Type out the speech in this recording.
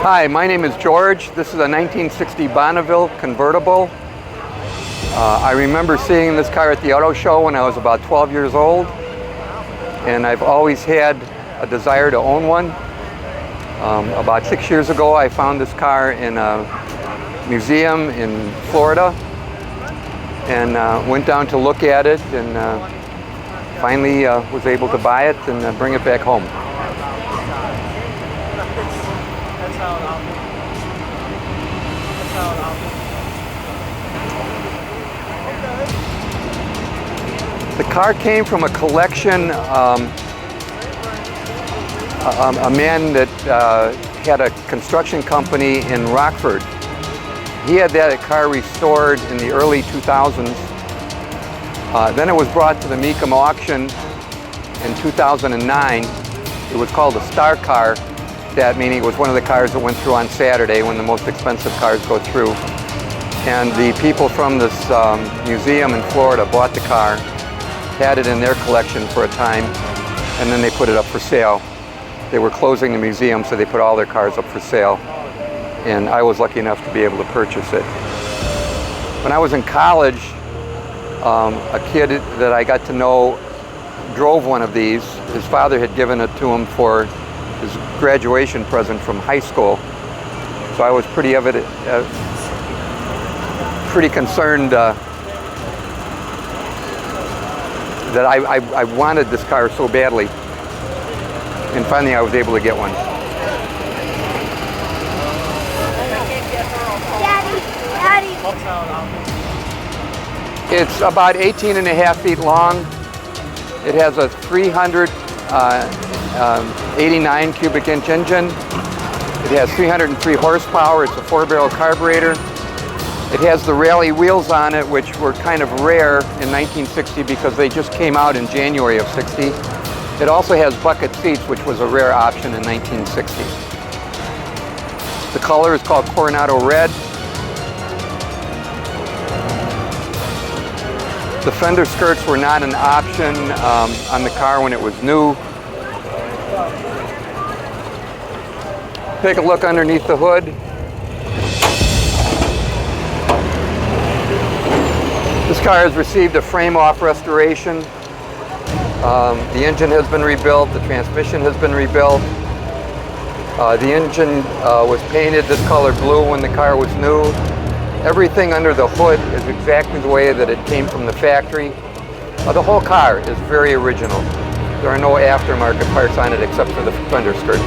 Hi, my name is George. This is a 1960 Bonneville convertible. I remember seeing this car at the auto show when I was about 12 years old, and I've always had a desire to own one. About 6 years ago, I found this car in a museum in Florida and went down to look at it, and finally was able to buy it and bring it back home. The car came from a collection, a man that had a construction company in Rockford. He had that car restored in the early 2000s. Then it was brought to the Mecum auction in 2009. It was called a star car. That meaning it was one of the cars that went through on Saturday when the most expensive cars go through. And the people from this museum in Florida bought the car, had it in their collection for a time, and then they put it up for sale. They were closing the museum, so they put all their cars up for sale. And I was lucky enough to be able to purchase it. When I was in college, a kid that I got to know drove one of these. His father had given it to him for his graduation present from high school. So I was pretty concerned that I wanted this car so badly. And finally I was able to get one. Daddy. It's about 18.5 feet long. It has a 389 cubic inch engine. It has 303 horsepower. It's a 4-barrel carburetor. It has the rally wheels on it, which were kind of rare in 1960 because they just came out in January of 60. It also has bucket seats, which was a rare option in 1960. The color is called Coronado Red. The fender skirts were not an option on the car when it was new. Take a look underneath the hood. This car has received a frame-off restoration. The engine has been rebuilt, the transmission has been rebuilt. The engine was painted this color blue when the car was new. Everything under the hood is exactly the way that it came from the factory. The whole car is very original. There are no aftermarket parts on it except for the fender skirts.